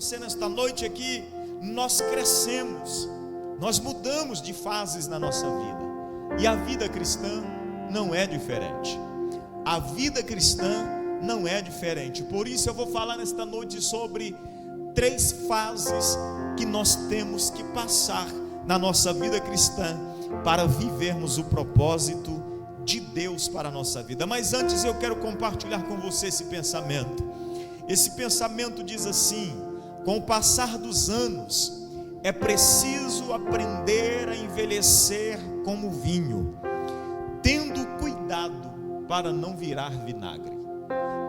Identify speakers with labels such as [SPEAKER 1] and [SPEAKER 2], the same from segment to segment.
[SPEAKER 1] você nesta noite é que nós crescemos, nós mudamos de fases na nossa vida, e a vida cristã não é diferente. A vida cristã não é diferente. Por isso eu vou falar nesta noite sobre 3 fases que nós temos que passar na nossa vida cristã para vivermos o propósito de Deus para a nossa vida. Mas antes eu quero compartilhar com você esse pensamento. Esse pensamento diz assim: com o passar dos anos é preciso aprender a envelhecer como vinho, tendo cuidado para não virar vinagre.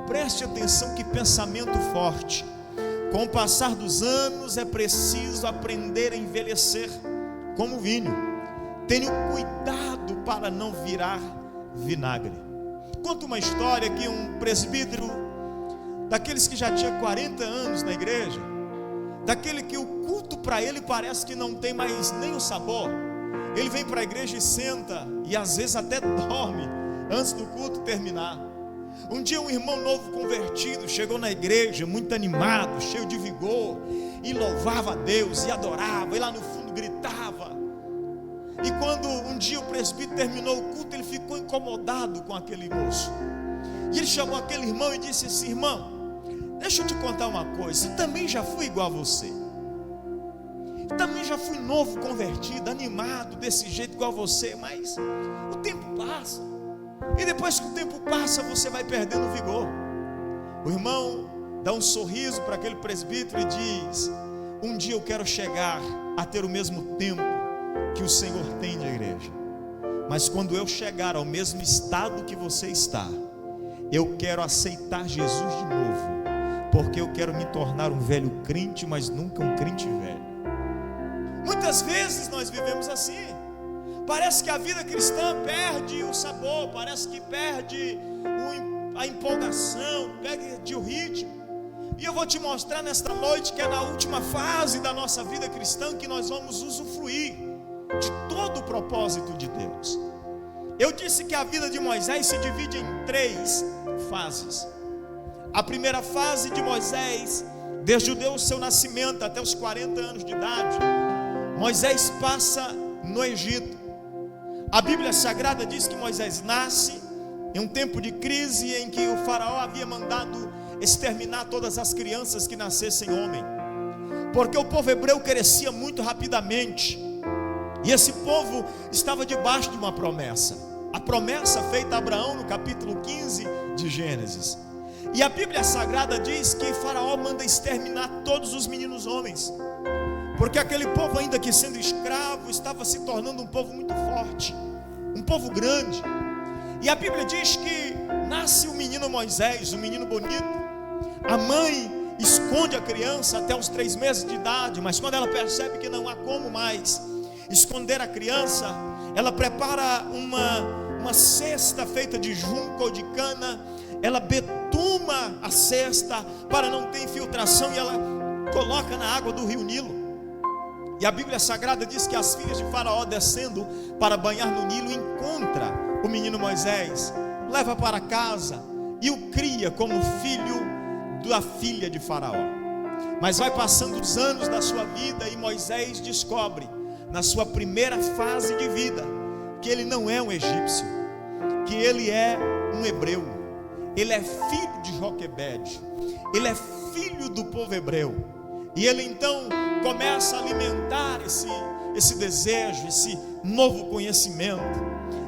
[SPEAKER 1] Preste atenção, que pensamento forte. Com o passar dos anos é preciso aprender a envelhecer como vinho, tenha cuidado para não virar vinagre. Conta uma história que um presbítero, daqueles que já tinha 40 anos na igreja, daquele que o culto para ele parece que não tem mais nem o sabor, ele vem para a igreja e senta, e às vezes até dorme antes do culto terminar. Um dia um irmão novo convertido chegou na igreja muito animado, cheio de vigor, e louvava a Deus, e adorava, e lá no fundo gritava. E quando um dia o presbítero terminou o culto, ele ficou incomodado com aquele moço, e ele chamou aquele irmão e disse assim: irmão, deixa eu te contar uma coisa, eu também já fui igual a você, eu também já fui novo convertido, animado desse jeito igual a você, mas o tempo passa, e depois que o tempo passa, você vai perdendo o vigor. O irmão dá um sorriso para aquele presbítero e diz: um dia eu quero chegar a ter o mesmo tempo que o Senhor tem na igreja, mas quando eu chegar ao mesmo estado que você está, eu quero aceitar Jesus de novo, porque eu quero me tornar um velho crente, mas nunca um crente velho. Muitas vezes nós vivemos assim. Parece que a vida cristã perde o sabor, parece que perde a empolgação, perde o ritmo. E eu vou te mostrar nesta noite que é na última fase da nossa vida cristã que nós vamos usufruir de todo o propósito de Deus. Eu disse que a vida de Moisés se divide em 3 fases. A primeira fase de Moisés, desde o seu nascimento até os 40 anos de idade, Moisés passa no Egito. A Bíblia Sagrada diz que Moisés nasce em um tempo de crise em que o faraó havia mandado exterminar todas as crianças que nascessem homem, porque o povo hebreu crescia muito rapidamente, e esse povo estava debaixo de uma promessa, a promessa feita a Abraão no capítulo 15 de Gênesis. E a Bíblia Sagrada diz que faraó manda exterminar todos os meninos homens, porque aquele povo, ainda que sendo escravo, estava se tornando um povo muito forte, um povo grande. E a Bíblia diz que nasce o menino Moisés, um menino bonito. A mãe esconde a criança até os 3 meses de idade, mas quando ela percebe que não há como mais esconder a criança, ela prepara uma cesta feita de junco ou de cana, ela betuma a cesta para não ter infiltração, e ela coloca na água do rio Nilo. E a Bíblia Sagrada diz que as filhas de Faraó, descendo para banhar no Nilo, encontra o menino Moisés, leva para casa e o cria como filho da filha de Faraó. Mas vai passando os anos da sua vida, e Moisés descobre, na sua primeira fase de vida, que ele não é um egípcio, que ele é um hebreu. Ele é filho de Joquebede, ele é filho do povo hebreu. E ele então começa a alimentar esse desejo, esse novo conhecimento.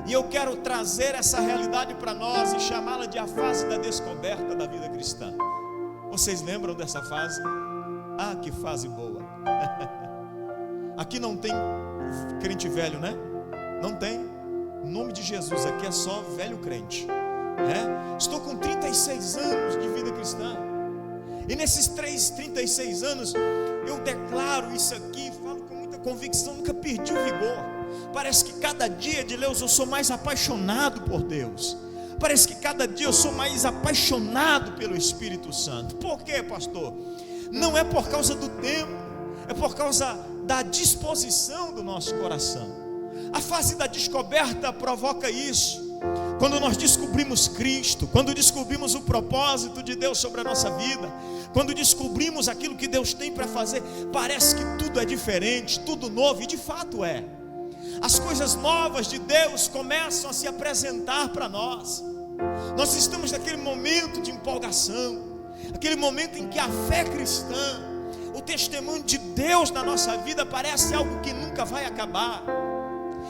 [SPEAKER 1] E eu quero trazer essa realidade para nós e chamá-la de a fase da descoberta da vida cristã. Vocês lembram dessa fase? Ah, que fase boa! Aqui não tem crente velho, né? Não tem. Em nome de Jesus, aqui é só velho crente. Estou com 36 anos de vida cristã. E nesses 36 anos, eu declaro isso aqui, falo com muita convicção, nunca perdi o vigor. Parece que cada dia de Deus eu sou mais apaixonado por Deus. Parece que cada dia eu sou mais apaixonado pelo Espírito Santo. Por quê, pastor? Não é por causa do tempo, é por causa da disposição do nosso coração. A fase da descoberta provoca isso. Quando nós descobrimos Cristo, quando descobrimos o propósito de Deus sobre a nossa vida, quando descobrimos aquilo que Deus tem para fazer, parece que tudo é diferente, tudo novo, e de fato é. As coisas novas de Deus começam a se apresentar para nós. Nós estamos naquele momento de empolgação, aquele momento em que a fé cristã, o testemunho de Deus na nossa vida parece algo que nunca vai acabar.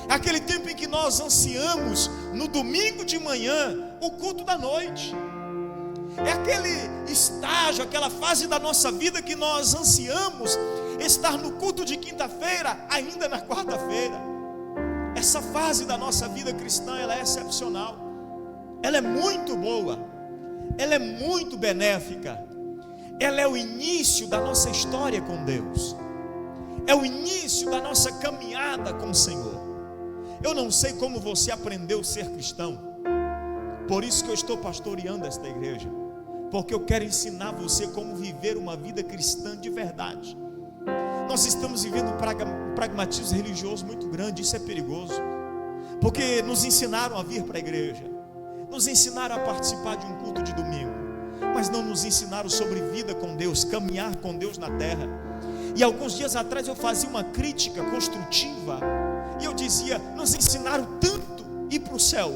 [SPEAKER 1] É aquele tempo em que nós ansiamos no domingo de manhã o culto da noite. É aquele estágio, aquela fase da nossa vida que nós ansiamos estar no culto de quinta-feira, ainda na quarta-feira. Essa fase da nossa vida cristã, ela é excepcional. Ela é muito boa. Ela é muito benéfica. Ela é o início da nossa história com Deus. É o início da nossa caminhada com o Senhor. Eu não sei como você aprendeu a ser cristão. Por isso que eu estou pastoreando esta igreja. Porque eu quero ensinar você como viver uma vida cristã de verdade. Nós estamos vivendo um pragmatismo religioso muito grande. Isso é perigoso. Porque nos ensinaram a vir para a igreja, nos ensinaram a participar de um culto de domingo, mas não nos ensinaram sobre vida com Deus, caminhar com Deus na terra. E alguns dias atrás eu fazia uma crítica construtiva, e eu dizia: nos ensinaram tanto ir para o céu,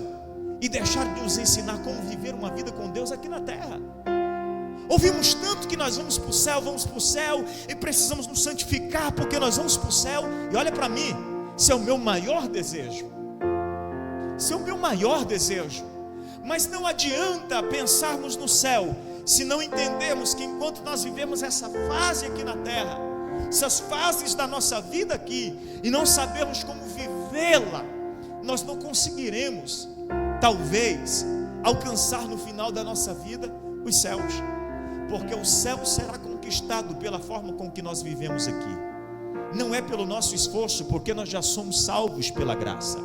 [SPEAKER 1] e deixaram de nos ensinar como viver uma vida com Deus aqui na terra. Ouvimos tanto que nós vamos para o céu, e precisamos nos santificar, porque nós vamos para o céu. E olha para mim, esse é o meu maior desejo. Esse é o meu maior desejo. Mas não adianta pensarmos no céu se não entendermos que enquanto nós vivemos essa fase aqui na terra, essas fases da nossa vida aqui, e não sabermos como vivê-la, nós não conseguiremos, talvez, alcançar no final da nossa vida os céus. Porque o céu será conquistado pela forma com que nós vivemos aqui. Não é pelo nosso esforço, porque nós já somos salvos pela graça.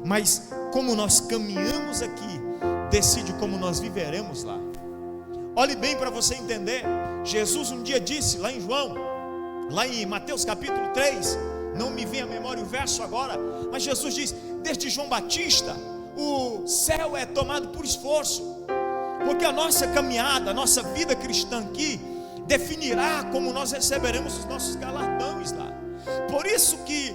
[SPEAKER 1] Mas como nós caminhamos aqui, decide como nós viveremos lá. Olhe bem para você entender. Jesus um dia disse lá em João, lá em Mateus capítulo 3, não me vem à memória o verso agora, mas Jesus diz: desde João Batista, o céu é tomado por esforço. Porque a nossa caminhada, a nossa vida cristã aqui definirá como nós receberemos os nossos galardões lá. Por isso que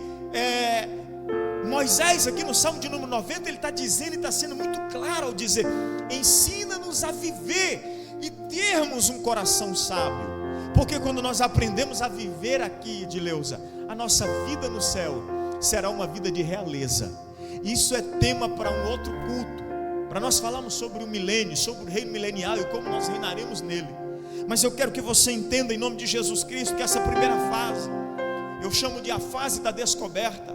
[SPEAKER 1] Moisés aqui no Salmo de número 90, ele está dizendo, e está sendo muito claro ao dizer: ensina-nos a viver e termos um coração sábio. Porque quando nós aprendemos a viver aqui, Edileuza, a nossa vida no céu será uma vida de realeza. Isso é tema para um outro culto, para nós falarmos sobre o milênio, sobre o reino milenial e como nós reinaremos nele. Mas eu quero que você entenda, em nome de Jesus Cristo, que essa primeira fase, eu chamo de a fase da descoberta.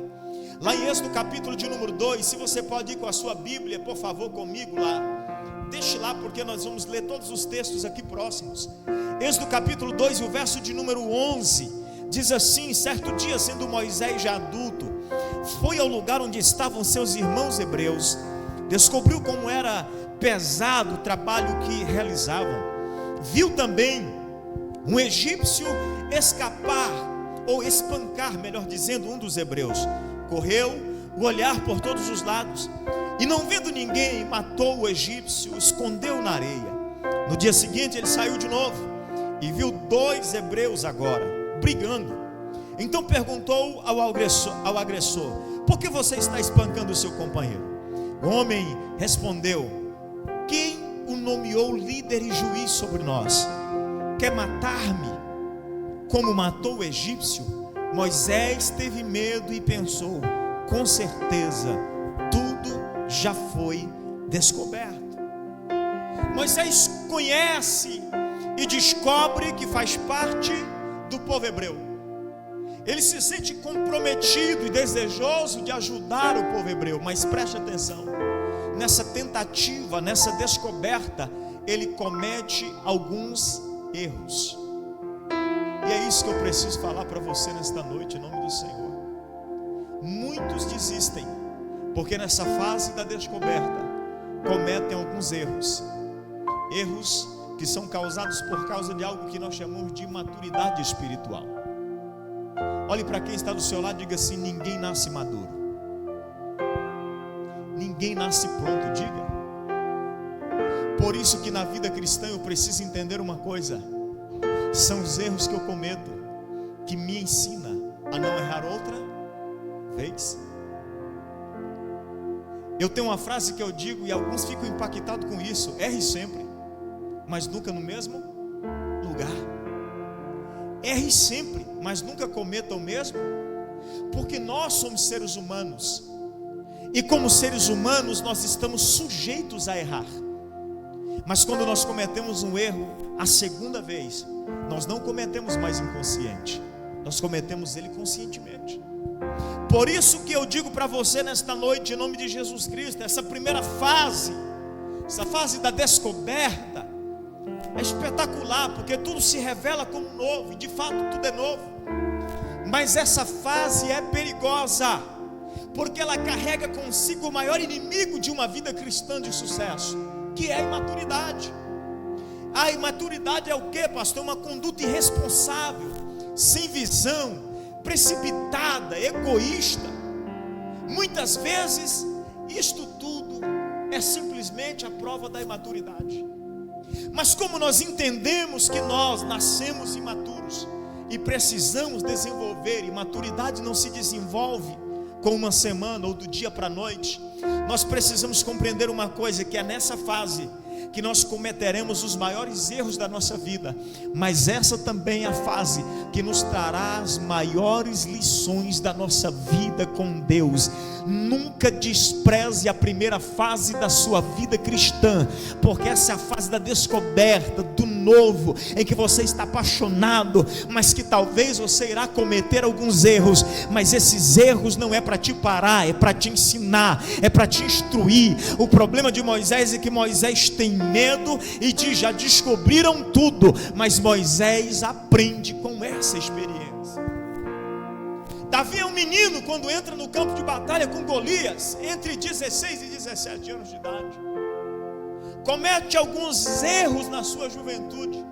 [SPEAKER 1] Lá em Êxodo capítulo de número 2, se você pode ir com a sua Bíblia, por favor, comigo lá. Deixe lá, porque nós vamos ler todos os textos aqui próximos. Êxodo capítulo 2 e o verso de número 11, diz assim: certo dia, sendo Moisés já adulto, foi ao lugar onde estavam seus irmãos hebreus, descobriu como era pesado o trabalho que realizavam. Viu também um egípcio escapar, ou espancar, melhor dizendo, um dos hebreus. Correu o olhar por todos os lados, e não vendo ninguém, matou o egípcio, escondeu na areia. No dia seguinte ele saiu de novo, e viu 2 hebreus agora, brigando. Então perguntou ao agressor: por que você está espancando o seu companheiro? O homem respondeu: quem o nomeou líder e juiz sobre nós? Quer matar-me como matou o egípcio? Moisés teve medo e pensou: com certeza tudo já foi descoberto. Moisés conhece e descobre que faz parte do povo hebreu. Ele se sente comprometido e desejoso de ajudar o povo hebreu. Mas preste atenção, nessa tentativa, nessa descoberta, ele comete alguns erros. E é isso que eu preciso falar para você nesta noite, em nome do Senhor. Muitos desistem, porque nessa fase da descoberta cometem alguns erros. Erros que são causados por causa de algo que nós chamamos de imaturidade espiritual. Olhe para quem está do seu lado e diga assim: ninguém nasce maduro. Ninguém Ninguém nasce pronto, diga. Por isso que na vida cristã eu preciso entender uma coisa: são os erros que eu cometo que me ensina a não errar outra vez. Eu tenho uma frase que eu digo e alguns ficam impactados com isso: erre sempre, mas nunca no mesmo lugar. Erre sempre, mas nunca cometa o mesmo, porque nós somos seres humanos, e como seres humanos nós estamos sujeitos a errar. Mas quando nós cometemos um erro a segunda vez, nós não cometemos mais inconsciente, nós cometemos ele conscientemente. Por isso que eu digo para você nesta noite, em nome de Jesus Cristo, essa primeira fase, essa fase da descoberta, é espetacular, porque tudo se revela como novo, e de fato tudo é novo. Mas essa fase é perigosa, porque ela carrega consigo o maior inimigo de uma vida cristã de sucesso, que é a imaturidade. A imaturidade é o que, pastor? Uma conduta irresponsável, sem visão, precipitada, egoísta. Muitas vezes isto tudo é simplesmente a prova da imaturidade. Mas como nós entendemos que nós nascemos imaturos e precisamos desenvolver, e maturidade não se desenvolve com uma semana ou do dia para a noite, nós precisamos compreender uma coisa, que é nessa fase que nós cometeremos os maiores erros da nossa vida, mas essa também é a fase que nos trará as maiores lições da nossa vida com Deus. Nunca despreze a primeira fase da sua vida cristã, porque essa é a fase da descoberta, do novo, em que você está apaixonado, mas que talvez você irá cometer alguns erros, mas esses erros não é para te parar, é para te ensinar, é para te instruir. O problema de Moisés é que Moisés tem medo e diz: já descobriram tudo, mas Moisés aprende com essa experiência. Davi é um menino quando entra no campo de batalha com Golias, entre 16 e 17 anos de idade. Comete alguns erros na sua juventude,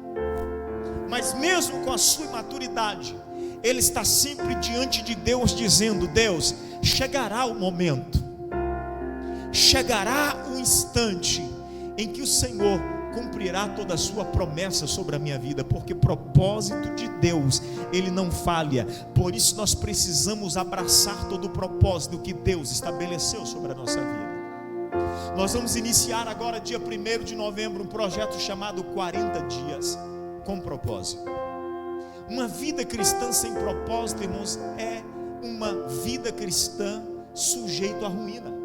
[SPEAKER 1] mas mesmo com a sua imaturidade, ele está sempre diante de Deus, dizendo: Deus, chegará o momento, chegará o instante em que o Senhor cumprirá toda a sua promessa sobre a minha vida, porque propósito de Deus, ele não falha. Por isso nós precisamos abraçar todo o propósito que Deus estabeleceu sobre a nossa vida. Nós vamos iniciar agora, dia 1º de novembro, um projeto chamado 40 dias com propósito. Uma vida cristã sem propósito, irmãos, é uma vida cristã sujeita à ruína.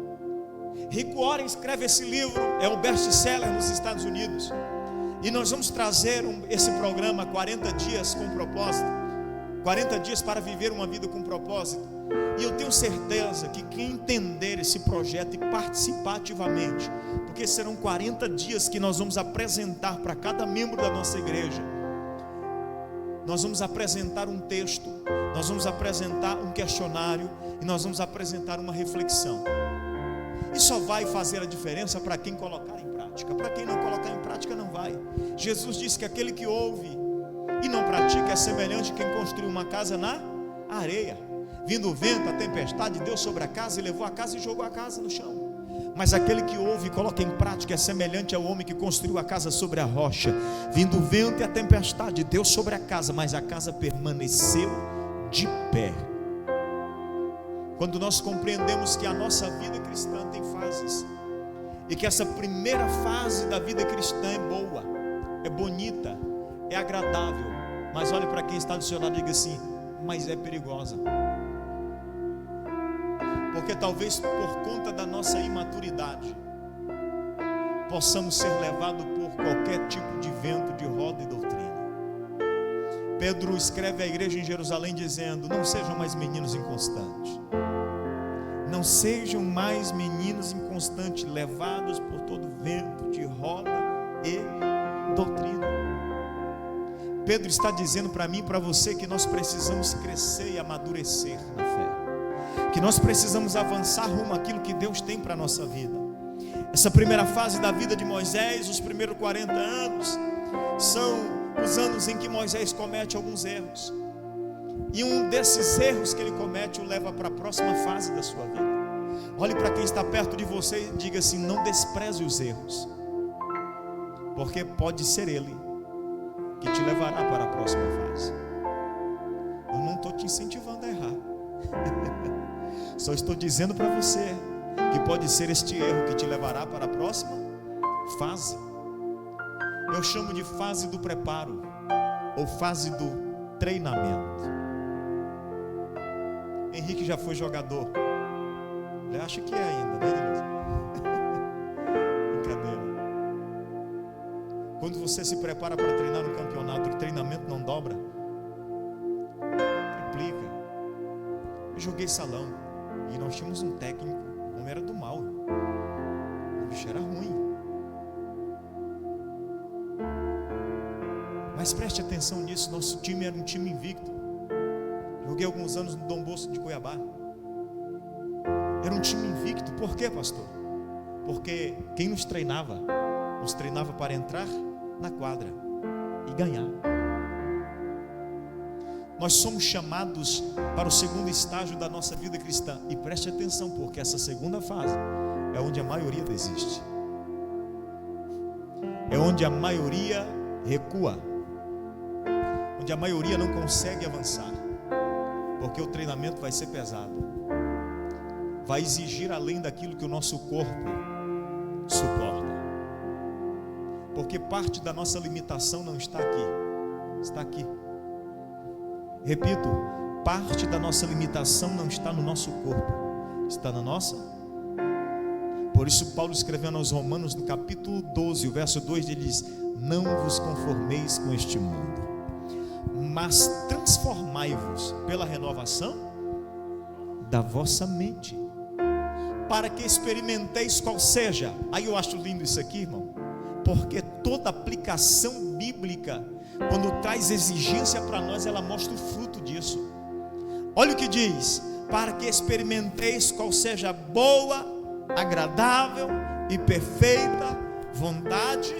[SPEAKER 1] Rick Warren escreve esse livro, é um best-seller nos Estados Unidos, e nós vamos trazer esse programa 40 dias com propósito, 40 dias para viver uma vida com propósito. E eu tenho certeza que quem entender esse projeto e participar ativamente, porque serão 40 dias que nós vamos apresentar para cada membro da nossa igreja, nós vamos apresentar um texto, nós vamos apresentar um questionário, e nós vamos apresentar uma reflexão. E só vai fazer a diferença para quem colocar em prática. Para quem não colocar em prática, não vai. Jesus disse que aquele que ouve e não pratica é semelhante a quem construiu uma casa na areia. Vindo o vento, a tempestade, deu sobre a casa e levou a casa e jogou a casa no chão. Mas aquele que ouve e coloca em prática é semelhante ao homem que construiu a casa sobre a rocha. Vindo o vento e a tempestade, deu sobre a casa, mas a casa permaneceu de pé. Quando nós compreendemos que a nossa vida cristã tem fases, e que essa primeira fase da vida cristã é boa, é bonita, é agradável, mas olhe para quem está do seu lado e diga assim: mas é perigosa. Porque talvez por conta da nossa imaturidade possamos ser levados por qualquer tipo de vento, de roda e doutrina. Pedro escreve à igreja em Jerusalém dizendo: não sejam mais meninos inconstantes. Não sejam mais meninos inconstantes, levados por todo vento de roda e doutrina. Pedro está dizendo para mim e para você que nós precisamos crescer e amadurecer na fé, que nós precisamos avançar rumo àquilo que Deus tem para a nossa vida. Essa primeira fase da vida de Moisés, os primeiros 40 anos, são os anos em que Moisés comete alguns erros. E um desses erros que ele comete o leva para a próxima fase da sua vida. Olhe para quem está perto de você e diga assim: não despreze os erros, porque pode ser ele que te levará para a próxima fase. Eu não estou te incentivando a errar, só estou dizendo para você que pode ser este erro que te levará para a próxima fase. Eu chamo de fase do preparo, ou fase do treinamento. Henrique já foi jogador. Ele acha que é ainda, né, Deus? Brincadeira. Quando você se prepara para treinar no campeonato, o treinamento não dobra, triplica. Eu joguei salão e nós tínhamos um técnico, o homem era do mal, o bicho era ruim. Mas preste atenção nisso, nosso time era um time invicto. Joguei alguns anos no Dom Bosco de Cuiabá. Era um time invicto. Por quê, pastor? Porque quem nos treinava para entrar na quadra e ganhar. Nós somos chamados para o segundo estágio da nossa vida cristã. E preste atenção, porque essa segunda fase é onde a maioria desiste. É onde a maioria recua, onde a maioria não consegue avançar, porque o treinamento vai ser pesado, vai exigir além daquilo que o nosso corpo suporta, porque parte da nossa limitação não está aqui, está aqui. Repito, parte da nossa limitação não está no nosso corpo, está na nossa. Por isso Paulo, escrevendo aos Romanos no capítulo 12, o verso 2, ele diz: não vos conformeis com este mundo, mas transformai-vos pela renovação da vossa mente, para que experimenteis qual seja. Aí eu acho lindo isso aqui, irmão, porque toda aplicação bíblica, quando traz exigência para nós, ela mostra o fruto disso. Olha o que diz: para que experimenteis qual seja a boa, agradável e perfeita vontade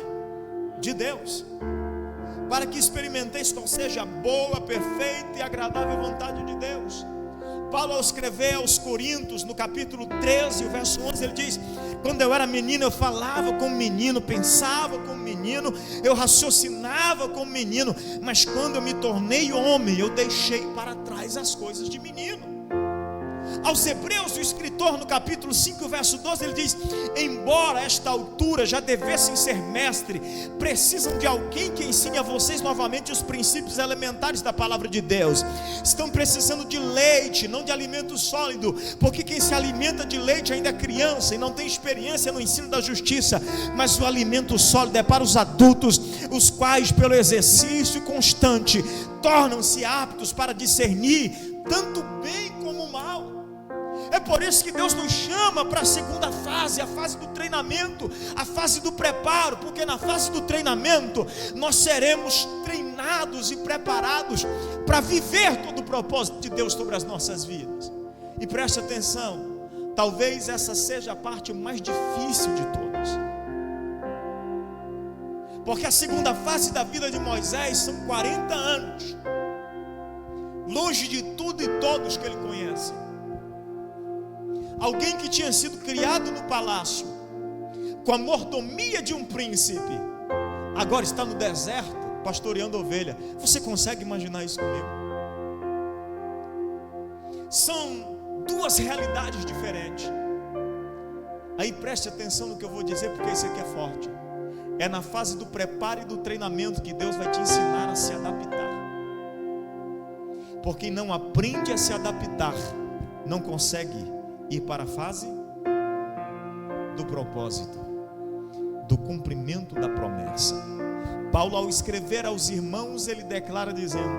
[SPEAKER 1] de Deus. Para que experimenteis qual seja a boa, perfeita e agradável vontade de Deus. Paulo, ao escrever aos Coríntios, no capítulo 13, o verso 11, ele diz: quando eu era menino, eu falava como menino, pensava como menino, eu raciocinava como menino, mas quando eu me tornei homem, eu deixei para trás as coisas de menino. Aos Hebreus, o escritor, no capítulo 5, verso 12, ele diz: embora a esta altura já devessem ser mestre, precisam de alguém que ensine a vocês novamente os princípios elementares da palavra de Deus. Estão precisando de leite, não de alimento sólido, porque quem se alimenta de leite ainda é criança e não tem experiência no ensino da justiça. Mas o alimento sólido é para os adultos, os quais pelo exercício constante tornam-se aptos para discernir tanto o bem como o mal. É por isso que Deus nos chama para a segunda fase, a fase do treinamento, a fase do preparo, porque na fase do treinamento nós seremos treinados e preparados para viver todo o propósito de Deus sobre as nossas vidas. E preste atenção, talvez essa seja a parte mais difícil de todas, porque a segunda fase da vida de Moisés são 40 anos, longe de tudo e todos que ele conhece. Alguém que tinha sido criado no palácio, com a mordomia de um príncipe, agora está no deserto, pastoreando ovelha. Você consegue imaginar isso comigo? São duas realidades diferentes. Aí preste atenção no que eu vou dizer, porque isso aqui é forte. É na fase do preparo e do treinamento que Deus vai te ensinar a se adaptar. Porque não aprende a se adaptar, não consegue ir para a fase do propósito, do cumprimento da promessa. Paulo, ao escrever aos irmãos, ele declara dizendo,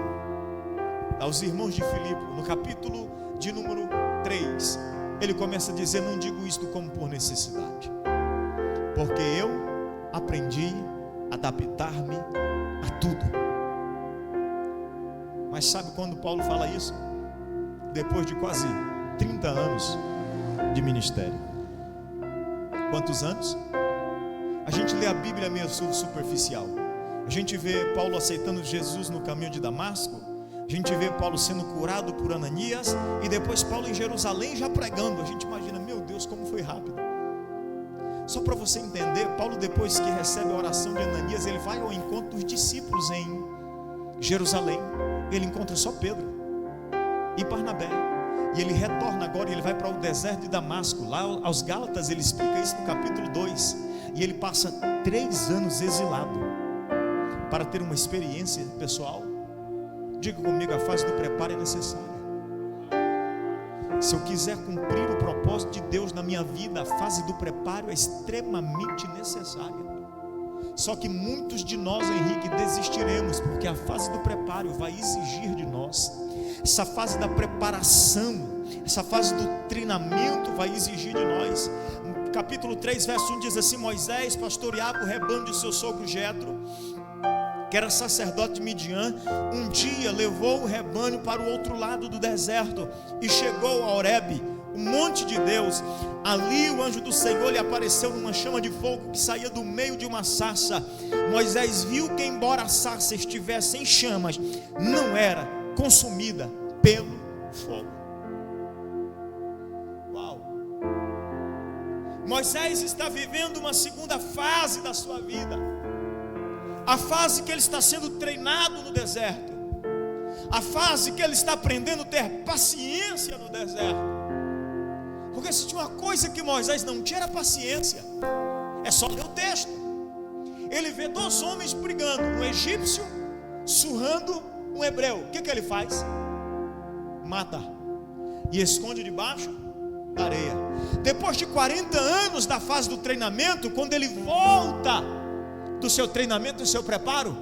[SPEAKER 1] aos irmãos de Filipe, no capítulo de número 3, ele começa a dizer: não digo isto como por necessidade, porque eu aprendi a adaptar-me a tudo. Mas sabe quando Paulo fala isso? Depois de quase 30 anos de ministério. Quantos anos? A gente lê a Bíblia meio superficial. A gente vê Paulo aceitando Jesus no caminho de Damasco, a gente vê Paulo sendo curado por Ananias, e depois Paulo em Jerusalém já pregando. A gente imagina: meu Deus foi rápido. Só para você entender, Paulo, depois que recebe a oração de Ananias, ele vai ao encontro dos discípulos em Jerusalém. Ele encontra só Pedro e Barnabé. E ele retorna agora e ele vai para o deserto de Damasco. Lá aos Gálatas ele explica isso no capítulo 2. E ele passa 3 anos exilado para ter uma experiência pessoal. Diga comigo, a fase do preparo é necessária. Se eu quiser cumprir o propósito de Deus na minha vida, a fase do preparo é extremamente necessária. Só que muitos de nós, Henrique, desistiremos, porque a fase do preparo vai exigir de nós. Essa fase da preparação, essa fase do treinamento vai exigir de nós. Capítulo 3, verso 1 diz assim: Moisés pastoreava o rebanho de seu sogro Jetro, que era sacerdote de Midian. Um dia levou o rebanho para o outro lado do deserto e chegou a Horebe, o monte de Deus. Ali o anjo do Senhor lhe apareceu numa chama de fogo que saía do meio de uma sarça. Moisés viu que, embora a sarça estivesse em chamas, não era consumida pelo fogo. Uau! Moisés está vivendo uma segunda fase da sua vida. A fase que ele está sendo treinado no deserto. A fase que ele está aprendendo a ter paciência no deserto. Porque se tinha uma coisa que Moisés não tinha, era paciência. É só ler o texto. Ele vê 2 homens brigando, um egípcio surrando um hebreu. O que ele faz? Mata e esconde debaixo da areia. Depois de 40 anos da fase do treinamento, quando ele volta do seu treinamento, do seu preparo,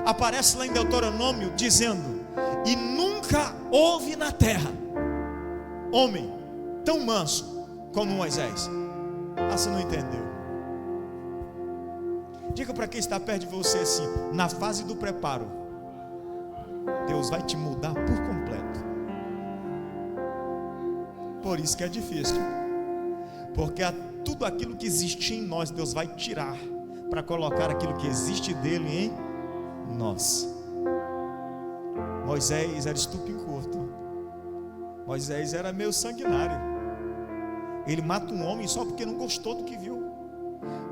[SPEAKER 1] aparece lá em Deuteronômio dizendo: e nunca houve na terra homem tão manso como Moisés. Você não entendeu? Diga para quem está perto de você assim: na fase do preparo, Deus vai te mudar por completo. Por isso que é difícil, porque tudo aquilo que existia em nós, Deus vai tirar para colocar aquilo que existe dele em nós. Moisés era estupim curto. Moisés era meio sanguinário. Ele mata um homem só porque não gostou do que viu.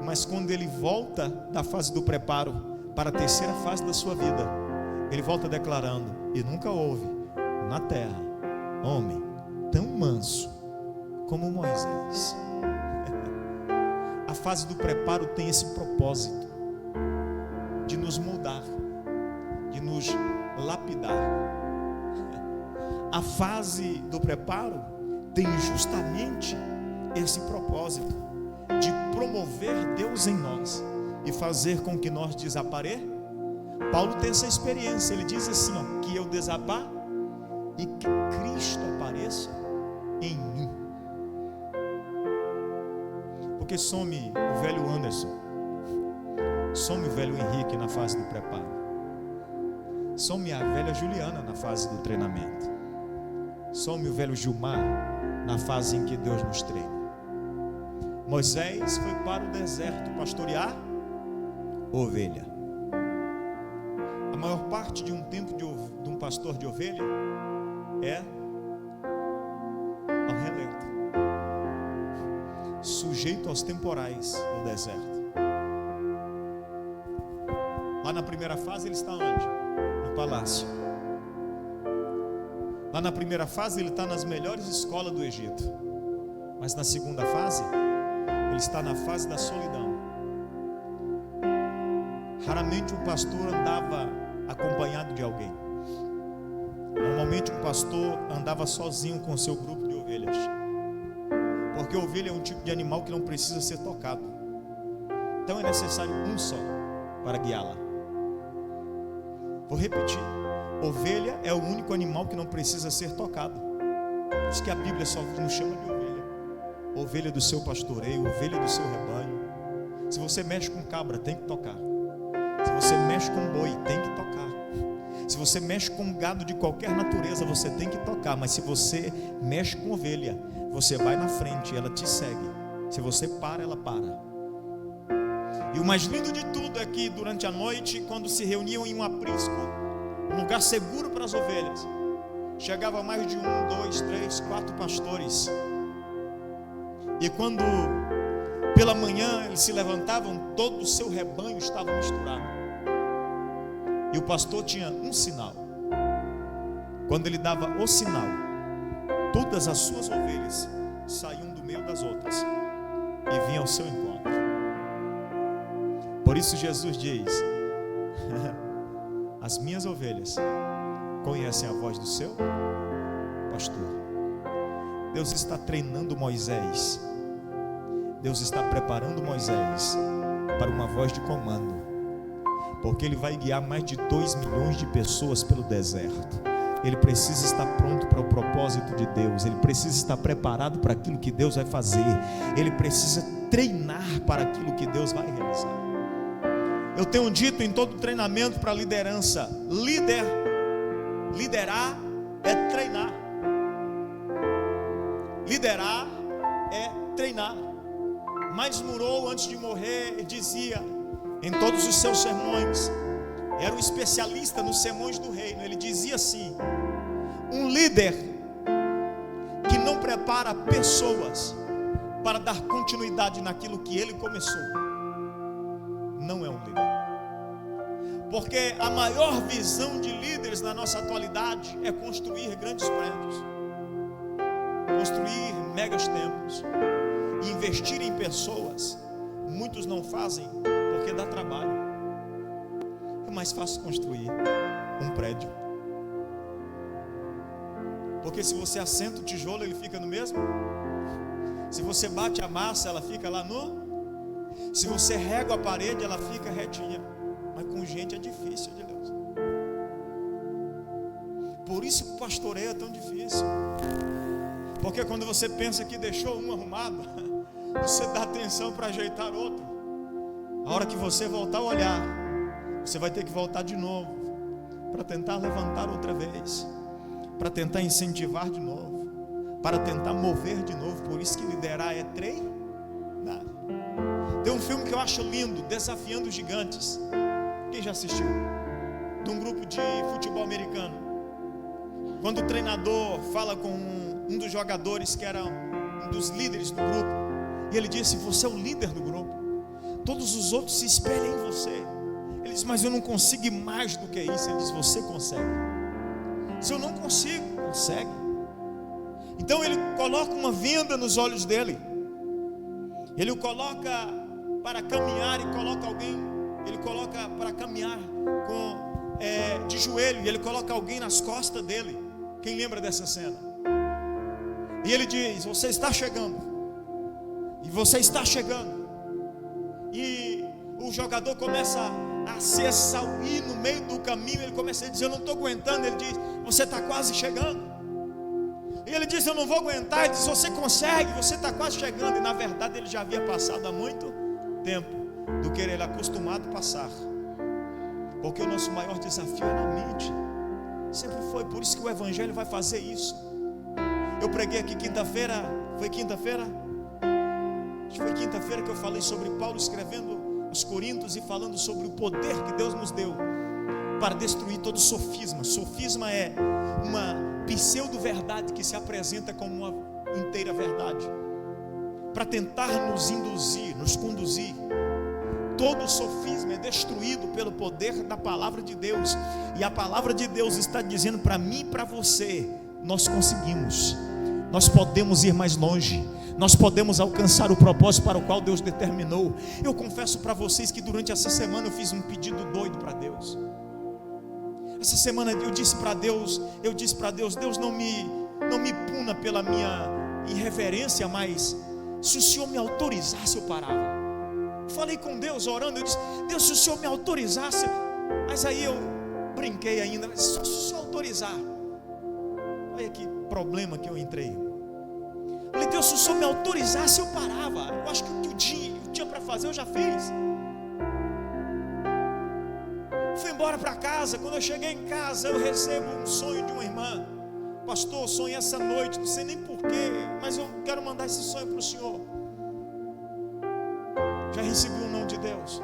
[SPEAKER 1] Mas quando ele volta da fase do preparo para a terceira fase da sua vida, ele volta declarando: e nunca houve na terra homem tão manso como Moisés. A fase do preparo tem esse propósito de nos moldar, de nos lapidar. A fase do preparo tem justamente esse propósito de promover Deus em nós e fazer com que nós desapareçamos. Paulo tem essa experiência. Ele diz assim, que eu desabar e que Cristo apareça em mim. Porque some o velho Anderson, some o velho Henrique na fase do preparo, some a velha Juliana na fase do treinamento, some o velho Gilmar na fase em que Deus nos treina. Moisés foi para o deserto pastorear ovelha. A maior parte de um tempo de um pastor de ovelha é ao relento, sujeito aos temporais do deserto. Lá na primeira fase ele está onde? No palácio. Lá na primeira fase ele está nas melhores escolas do Egito. Mas na segunda fase ele está na fase da solidão. Raramente um pastor andava acompanhado de alguém. Normalmente um pastor andava sozinho com o seu grupo de ovelhas. Porque a ovelha é um tipo de animal que não precisa ser tocado. Então é necessário um só para guiá-la. Vou repetir: ovelha é o único animal que não precisa ser tocado. Por isso que a Bíblia só nos chama de ovelha. Ovelha do seu pastoreio, ovelha do seu rebanho. Se você mexe com cabra, tem que tocar. Se você mexe com boi, tem que tocar. Se você mexe com gado de qualquer natureza, você tem que tocar. Mas se você mexe com ovelha, você vai na frente, ela te segue. Se você para, ela para. E o mais lindo de tudo é que durante a noite, quando se reuniam em um aprisco, um lugar seguro para as ovelhas, chegava mais de 1, 2, 3, 4 pastores. E quando pela manhã eles se levantavam, todo o seu rebanho estava misturado. E o pastor tinha um sinal. Quando ele dava o sinal, todas as suas ovelhas saíam do meio das outras e vinham ao seu encontro. Por isso Jesus diz: as minhas ovelhas conhecem a voz do seu pastor. Deus está treinando Moisés. Deus está preparando Moisés para uma voz de comando, porque ele vai guiar mais de 2 milhões de pessoas pelo deserto. Ele precisa estar pronto para o propósito de Deus. Ele precisa estar preparado para aquilo que Deus vai fazer. Ele precisa treinar para aquilo que Deus vai realizar. Eu tenho dito em todo treinamento para liderança: liderar é treinar. Liderar é treinar. Miles Monroe, antes de morrer, dizia em todos os seus sermões, era um especialista nos sermões do reino. Ele dizia assim: um líder que não prepara pessoas para dar continuidade naquilo que ele começou, não é um líder. Porque a maior visão de líderes na nossa atualidade é construir grandes prédios, construir megas templos, e investir em pessoas. Muitos não fazem porque dá trabalho. É mais fácil construir um prédio, porque se você assenta o tijolo, ele fica no mesmo. Se você bate a massa, ela fica lá no. Se você rega a parede, ela fica retinha. Mas com gente é difícil, de Deus. Por isso que o pastoreio é tão difícil. Porque quando você pensa que deixou um arrumado, você dá atenção para ajeitar outro. A hora que você voltar a olhar, você vai ter que voltar de novo, para tentar levantar outra vez, para tentar incentivar de novo, para tentar mover de novo. Por isso que liderar é treinar. Tem um filme que eu acho lindo, Desafiando os Gigantes. Quem já assistiu? De um grupo de futebol americano. Quando o treinador fala com um dos jogadores que era um dos líderes do grupo, e ele disse: você é o líder do grupo, todos os outros se espelham em você. Ele diz: mas eu não consigo ir mais do que isso. Ele diz: você consegue. Se eu não consigo, consegue. Então ele coloca uma venda nos olhos dele, ele o coloca para caminhar, e coloca alguém, ele coloca para caminhar de joelho, e ele coloca alguém nas costas dele. Quem lembra dessa cena? E ele diz: você está chegando, e você está chegando. E o jogador começa a se exaurir no meio do caminho. Ele começa a dizer: eu não estou aguentando. Ele diz: você está quase chegando. E ele diz: eu não vou aguentar. Ele diz: você consegue, você está quase chegando. E na verdade ele já havia passado há muito tempo do que ele era acostumado a passar. Porque o nosso maior desafio é na mente. Sempre foi. Por isso que o Evangelho vai fazer isso. Eu preguei aqui quinta-feira. Foi quinta-feira? Acho que foi quinta-feira que eu falei sobre Paulo escrevendo aos Coríntios e falando sobre o poder que Deus nos deu para destruir todo sofisma. Sofisma é uma pseudo-verdade que se apresenta como uma inteira verdade, para tentar nos induzir, nos conduzir. Todo sofisma é destruído pelo poder da palavra de Deus. E a palavra de Deus está dizendo para mim e para você: nós conseguimos, nós podemos ir mais longe, nós podemos alcançar o propósito para o qual Deus determinou. Eu confesso para vocês que durante essa semana eu fiz um pedido doido para Deus. Essa semana eu disse para Deus, Deus, não me puna pela minha irreverência, mas se o Senhor me autorizasse, eu parava. Falei com Deus orando, eu disse: Deus, se o Senhor me autorizasse. Mas aí eu brinquei ainda: só se o Senhor autorizar. Olha que problema que eu entrei. Falei: Deus, se o Senhor me autorizasse, eu parava. Eu acho que o que eu tinha para fazer eu já fiz. Fui embora para casa. Quando eu cheguei em casa, eu recebo um sonho de uma irmã: pastor, sonhei essa noite, não sei nem porquê, mas eu quero mandar esse sonho para o senhor. Já recebi um não de Deus.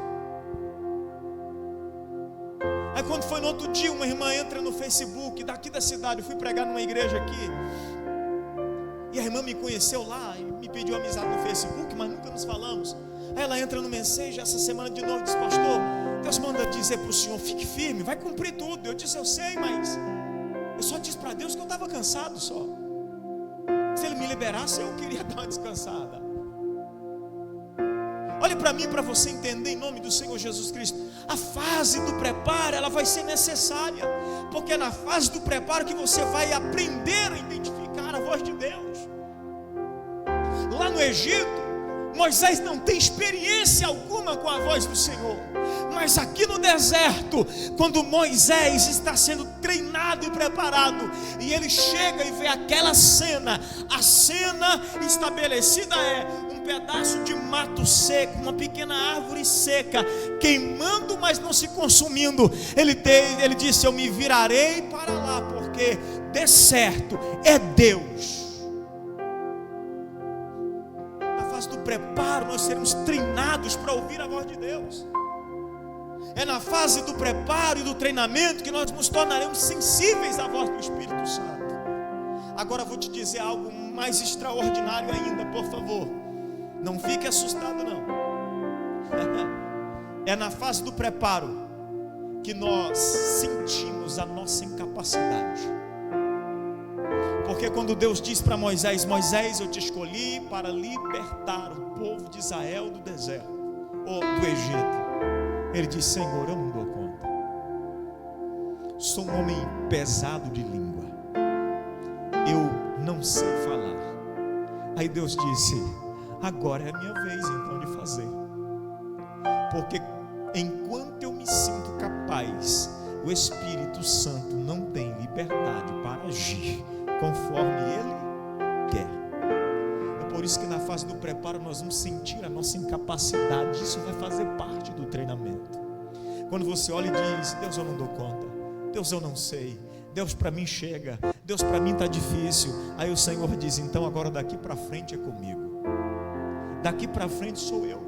[SPEAKER 1] Aí quando foi no outro dia, uma irmã entra no Facebook daqui da cidade. Eu fui pregar numa igreja aqui, e a irmã me conheceu lá e me pediu amizade no Facebook, mas nunca nos falamos. Aí ela entra no Messenger essa semana de novo e diz: pastor, Deus manda dizer para o senhor, fique firme, vai cumprir tudo. Eu disse: eu sei, mas eu só disse para Deus que eu estava cansado só. Se Ele me liberasse, eu queria dar uma descansada. Olhe para mim, para você entender, em nome do Senhor Jesus Cristo. A fase do preparo, ela vai ser necessária, porque é na fase do preparo que você vai aprender a identificar a voz de Deus. Lá no Egito, Moisés não tem experiência alguma com a voz do Senhor, mas aqui no deserto, quando Moisés está sendo treinado e preparado, e ele chega e vê aquela cena, a cena estabelecida é um pedaço de mato seco, uma pequena árvore seca, queimando, mas não se consumindo. Ele disse: eu me virarei para lá, porque de certo é Deus. Do preparo, nós seremos treinados para ouvir a voz de Deus. É na fase do preparo e do treinamento que nós nos tornaremos sensíveis à voz do Espírito Santo. Agora vou te dizer algo mais extraordinário ainda, por favor. Não fique assustado, não. É na fase do preparo que nós sentimos a nossa incapacidade. Porque quando Deus diz para Moisés: Moisés, eu te escolhi para libertar o povo de Israel do deserto, ou do Egito, ele diz: Senhor, eu não dou conta, sou um homem pesado de língua, eu não sei falar. Aí Deus disse: agora é a minha vez então de fazer, porque enquanto eu me sinto capaz, o Espírito Santo não tem liberdade para agir conforme Ele quer. É por isso que na fase do preparo nós vamos sentir a nossa incapacidade. Isso vai fazer parte do treinamento. Quando você olha e diz: Deus, eu não dou conta, Deus, eu não sei, Deus, para mim chega, Deus, para mim está difícil. Aí o Senhor diz: então agora daqui para frente é comigo, daqui para frente sou eu.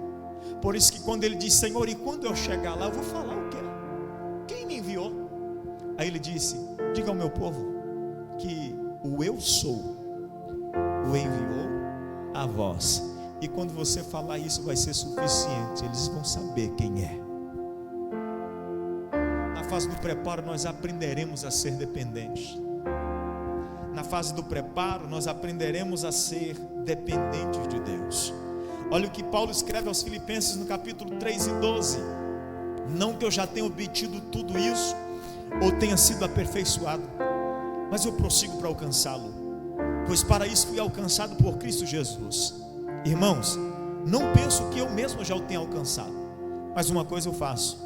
[SPEAKER 1] Por isso que quando Ele diz: Senhor, e quando eu chegar lá, eu vou falar o quê? Quem me enviou? Aí Ele disse: diga ao meu povo que o eu sou o enviou a vós. E quando você falar isso, vai ser suficiente, eles vão saber quem é. Na fase do preparo nós aprenderemos a ser dependentes. Na fase do preparo nós aprenderemos a ser dependentes de Deus. Olha o que Paulo escreve aos Filipenses no capítulo 3 e 12: não que eu já tenha obtido tudo isso ou tenha sido aperfeiçoado, mas eu prossigo para alcançá-lo, pois para isso fui alcançado por Cristo Jesus. Irmãos, não penso que eu mesmo já o tenha alcançado, mas uma coisa eu faço,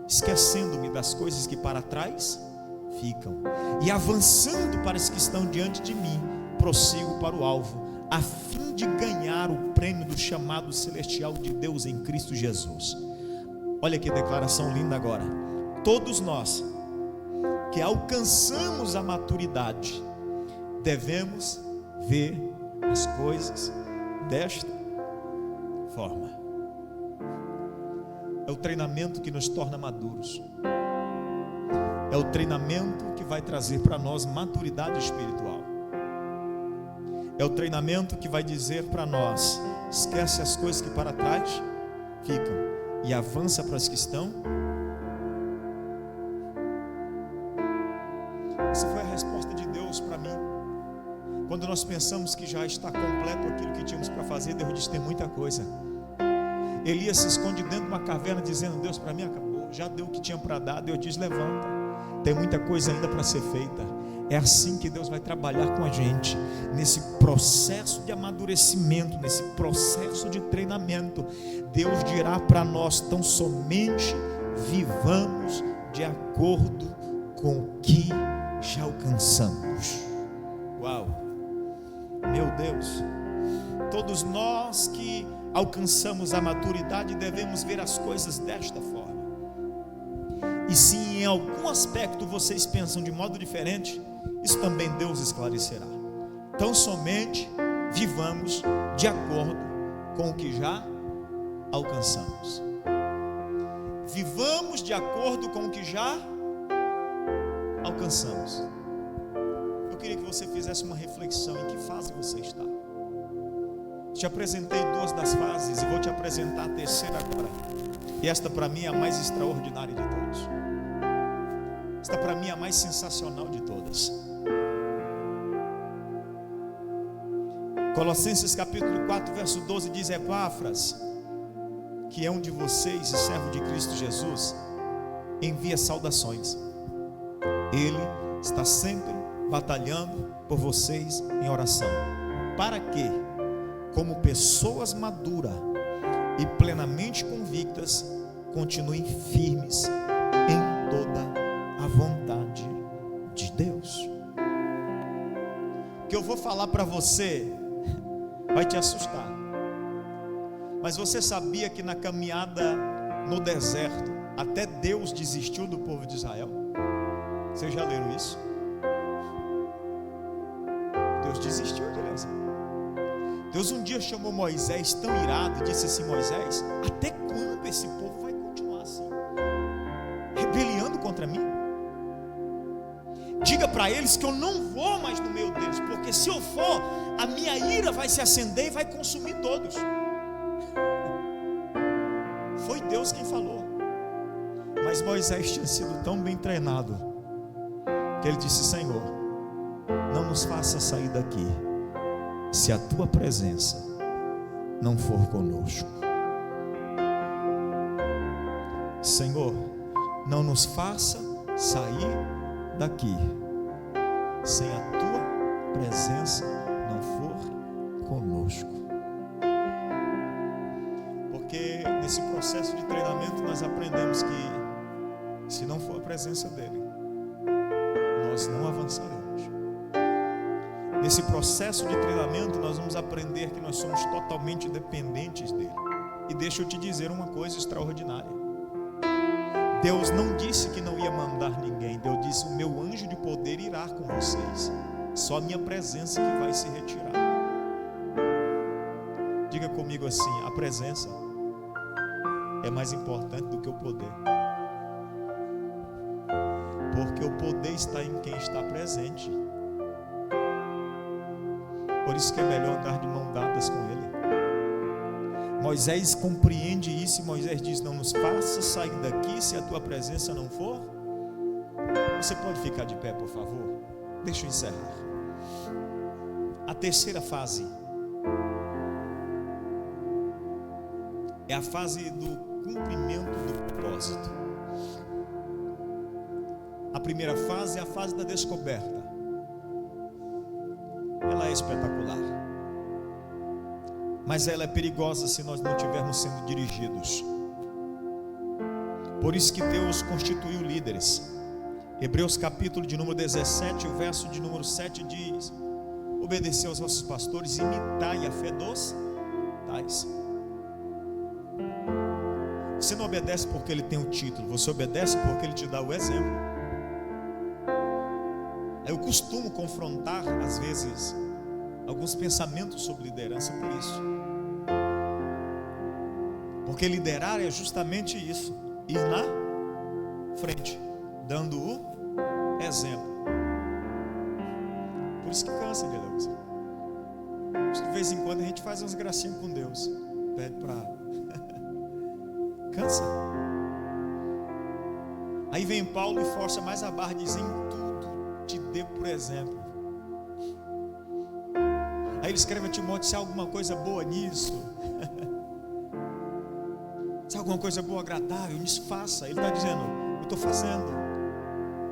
[SPEAKER 1] esquecendo-me das coisas que para trás ficam e avançando para as que estão diante de mim, prossigo para o alvo, a fim de ganhar o prêmio do chamado celestial de Deus em Cristo Jesus. Olha que declaração linda agora. Todos nós que alcançamos a maturidade devemos ver as coisas desta forma. É o treinamento que nos torna maduros. É o treinamento que vai trazer para nós maturidade espiritual. É o treinamento que vai dizer para nós: esquece as coisas que para trás ficam e avança para as que estão. Essa foi a resposta de Deus para mim. Quando nós pensamos que já está completo aquilo que tínhamos para fazer, Deus diz: tem muita coisa. Elias se esconde dentro de uma caverna dizendo: Deus, para mim acabou, já deu o que tinha para dar. Deus diz: levanta, tem muita coisa ainda para ser feita. É assim que Deus vai trabalhar com a gente, nesse processo de amadurecimento, nesse processo de treinamento. Deus dirá para nós: tão somente vivamos de acordo com o que já alcançamos. Uau, meu Deus, todos nós que alcançamos a maturidade devemos ver as coisas desta forma. E se em algum aspecto vocês pensam de modo diferente, isso também Deus esclarecerá. Tão somente vivamos de acordo com o que já alcançamos. Vivamos de acordo com o que já alcançamos. Eu queria que você fizesse uma reflexão: em que fase você está? Te apresentei 2 das fases e vou te apresentar a terceira agora. E esta para mim é a mais extraordinária de todas. Esta para mim é a mais sensacional de todas. Colossenses capítulo 4, verso 12 diz: Epáfras, que é um de vocês e servo de Cristo Jesus, envia saudações. Ele está sempre batalhando por vocês em oração, para que, como pessoas maduras e plenamente convictas, continuem firmes em toda a vontade de Deus. O que eu vou falar para você vai te assustar, mas você sabia que na caminhada no deserto, até Deus desistiu do povo de Israel? Vocês já leram isso? Deus desistiu de eles. Deus um dia chamou Moisés tão irado e disse assim: Moisés, até quando esse povo vai continuar assim, rebeliando contra mim? Diga para eles que eu não vou mais no meio deles, porque se eu for, a minha ira vai se acender e vai consumir todos. Foi Deus quem falou. Mas Moisés tinha sido tão bem treinado que ele disse: Senhor, não nos faça sair daqui se a tua presença não for conosco. Senhor, não nos faça sair daqui sem a tua presença não for conosco. Porque nesse processo de treinamento nós aprendemos que se não for a presença dele, nós não avançaremos. Nesse processo de treinamento nós vamos aprender que nós somos totalmente dependentes dele. E deixa eu te dizer uma coisa extraordinária. Deus não disse que não ia mandar ninguém. Deus disse: o meu anjo de poder irá com vocês. Só a minha presença que vai se retirar. Diga comigo assim: a presença é mais importante do que o poder. Porque o poder está em quem está presente. Por isso que é melhor andar de mão dadas com ele. Moisés compreende isso e Moisés diz: não nos faça sair daqui se a tua presença não for. Você pode ficar de pé, por favor? Deixa eu encerrar. A terceira fase é a fase do cumprimento do propósito. A primeira fase é a fase da descoberta. Ela é espetacular, mas ela é perigosa se nós não estivermos sendo dirigidos. Por isso que Deus constituiu líderes. Hebreus capítulo de número 17, o verso de número 7 diz: obedecei aos vossos pastores e imitai a fé dos tais. Você não obedece porque ele tem o título, você obedece porque ele te dá o exemplo. Eu costumo confrontar, às vezes, alguns pensamentos sobre liderança por isso. Porque liderar é justamente isso: ir na frente, dando o exemplo. Por isso que cansa, Deus. De vez em quando a gente faz umas gracinhas com Deus. Pede para... cansa. Aí vem Paulo e força mais a barra, diz: em tudo te dê por exemplo. Aí ele escreve a Timóteo: se há alguma coisa boa nisso, se há alguma coisa boa, agradável nisso, faça. Ele está dizendo: eu estou fazendo,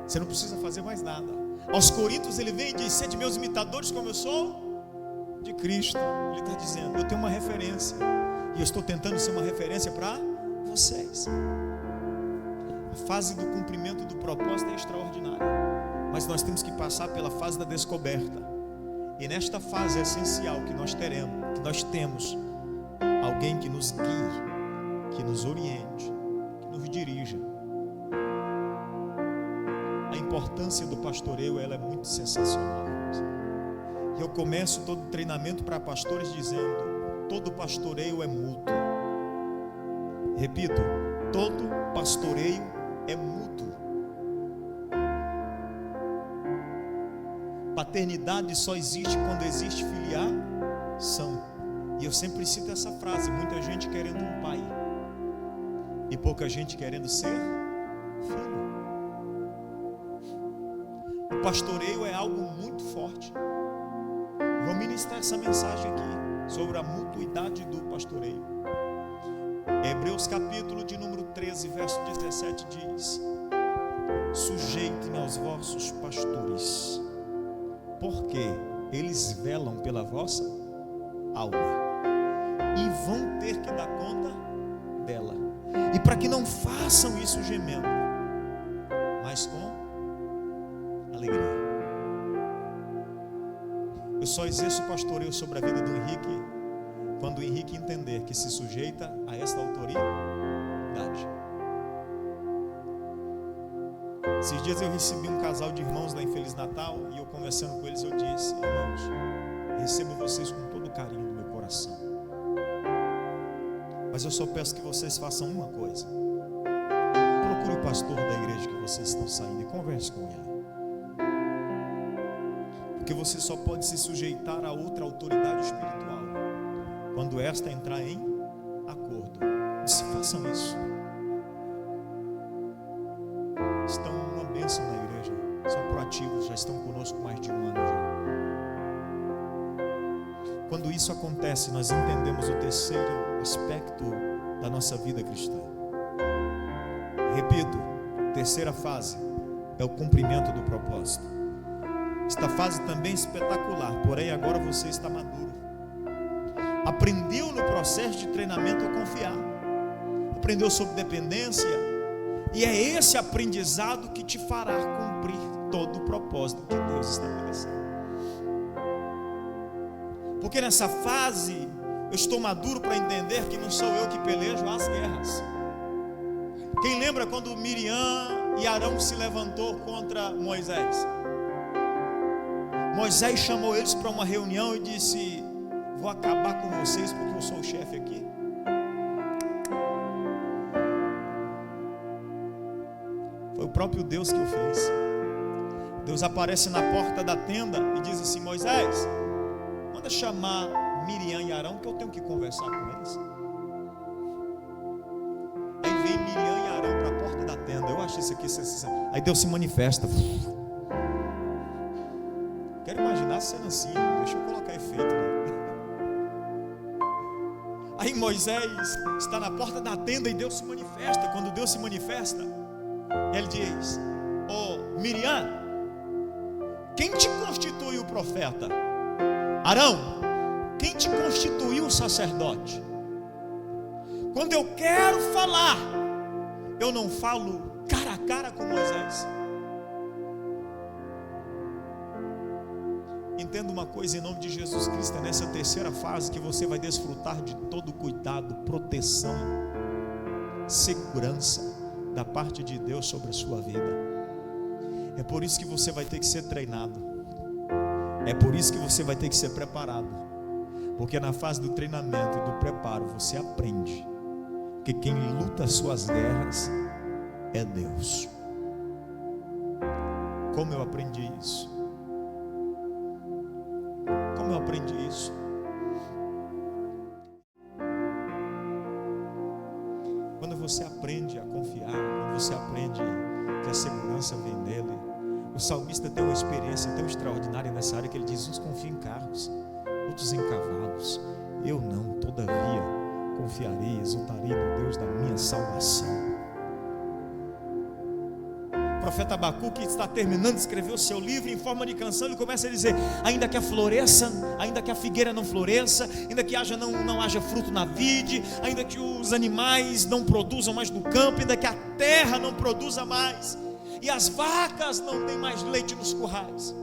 [SPEAKER 1] você não precisa fazer mais nada. Aos Coríntios ele vem e diz: sede meus imitadores como eu sou de Cristo. Ele está dizendo: eu tenho uma referência e eu estou tentando ser uma referência para vocês. A fase do cumprimento do propósito é extraordinária, mas nós temos que passar pela fase da descoberta. E nesta fase é essencial que nós temos alguém que nos guie, que nos oriente, que nos dirija. A importância do pastoreio, ela é muito sensacional. E eu começo todo treinamento para pastores dizendo: todo pastoreio é mútuo. Repito, todo pastoreio é mútuo. Paternidade só existe quando existe filiação. E eu sempre cito essa frase: muita gente querendo um pai e pouca gente querendo ser filho. O pastoreio é algo muito forte. Vou ministrar essa mensagem aqui sobre a mutuidade do pastoreio. Hebreus capítulo de número 13, verso 17 diz: sujeitem aos vossos pastores, porque eles velam pela vossa alma e vão ter que dar conta dela. E para que não façam isso gemendo, mas com alegria. Eu só exerço pastoreio sobre a vida do Henrique quando o Henrique entender que se sujeita a esta autoridade. Esses dias eu recebi um casal de irmãos lá em Feliz Natal, e eu conversando com eles, eu disse: irmãos, recebo vocês com todo o carinho do meu coração, mas eu só peço que vocês façam uma coisa: procure o pastor da igreja que vocês estão saindo e converse com ele, porque você só pode se sujeitar a outra autoridade espiritual quando esta entrar em acordo. Se façam isso, estão uma bênção na igreja, são proativos, já estão conosco mais de um ano já. Quando isso acontece, nós entendemos o terceiro aspecto da nossa vida cristã. Repito, terceira fase é o cumprimento do propósito. Esta fase também é espetacular, porém agora você está maduro. Aprendeu no processo de treinamento a confiar, aprendeu sobre dependência, e é esse aprendizado que te fará cumprir todo o propósito que Deus estabeleceu. Porque nessa fase eu estou maduro para entender que não sou eu que pelejo as guerras. Quem lembra quando Miriam e Arão se levantou contra Moisés? Moisés chamou eles para uma reunião e disse: vou acabar com vocês porque eu sou o chefe aqui. Foi o próprio Deus que o fez. Deus aparece na porta da tenda e diz assim: Moisés, manda chamar Miriam e Arão, que eu tenho que conversar com eles. Aí vem Miriam e Arão para a porta da tenda. Eu acho isso aqui. Aí Deus se manifesta. Quero imaginar a cena assim. Deixa eu colocar efeito, né? Aí Moisés está na porta da tenda e Deus se manifesta. Quando Deus se manifesta, ele diz: ô Miriam, quem te constituiu profeta? Arão, quem te constituiu o sacerdote? Quando eu quero falar, eu não falo cara a cara com Moisés. Entenda uma coisa em nome de Jesus Cristo: é nessa terceira fase que você vai desfrutar de todo cuidado, proteção, segurança da parte de Deus sobre a sua vida. É por isso que você vai ter que ser treinado, é por isso que você vai ter que ser preparado, porque na fase do treinamento e do preparo você aprende que quem luta as suas guerras é Deus. Como eu aprendi isso? Como eu aprendi isso? Quando você aprende a confiar, quando você aprende que a segurança vem dele. O salmista tem uma experiência tão extraordinária nessa área que ele diz: uns confiam em carros, outros em cavalos, eu não, todavia confiarei, exultarei no Deus da minha salvação. O profeta Abacuque está terminando de escrever o seu livro em forma de canção. Ele começa a dizer: ainda que a floresça, ainda que a figueira não floresça, ainda que não haja fruto na vide, ainda que os animais não produzam mais no campo, ainda que a terra não produza mais e as vacas não deem mais leite nos currais,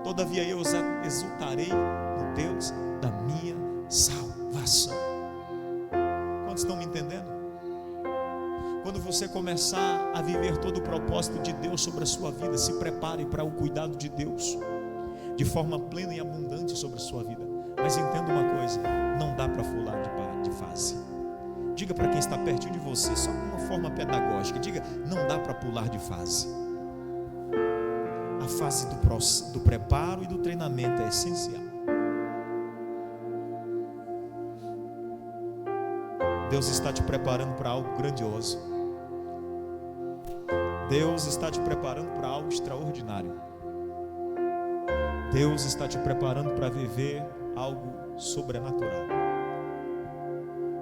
[SPEAKER 1] todavia eu exultarei no Deus da minha salvação. Quantos estão me entendendo? Quando você começar a viver todo o propósito de Deus sobre a sua vida, se prepare para o cuidado de Deus de forma plena e abundante sobre a sua vida. Mas entenda uma coisa: não dá para pular de fase. Diga para quem está pertinho de você, só com uma forma pedagógica, diga: não dá para pular de fase. A fase do preparo e do treinamento é essencial. Deus está te preparando para algo grandioso. Deus está te preparando para algo extraordinário. Deus está te preparando para viver algo sobrenatural.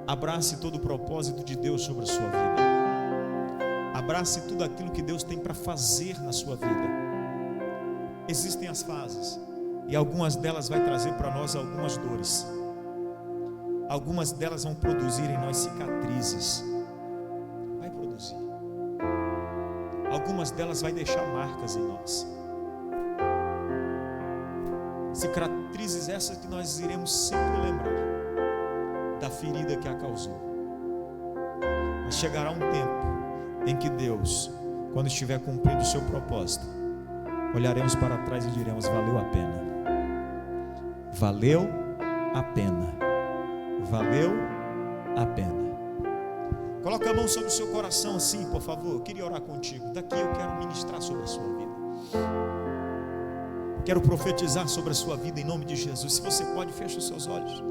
[SPEAKER 1] Abrace todo o propósito de Deus sobre a sua vida. Abrace tudo aquilo que Deus tem para fazer na sua vida. Existem as fases, e algumas delas vai trazer para nós algumas dores. Algumas delas vão produzir em nós cicatrizes. Vai produzir. Algumas delas vai deixar marcas em nós. Cicatrizes essas que nós iremos sempre lembrar da ferida que a causou. Mas chegará um tempo em que Deus, quando estiver cumprindo o seu propósito, olharemos para trás e diremos: valeu a pena. Valeu a pena. Valeu a pena. Coloca a mão sobre o seu coração assim, por favor. Eu queria orar contigo. Daqui eu quero ministrar sobre a sua vida. Quero profetizar sobre a sua vida em nome de Jesus. Se você pode, feche os seus olhos.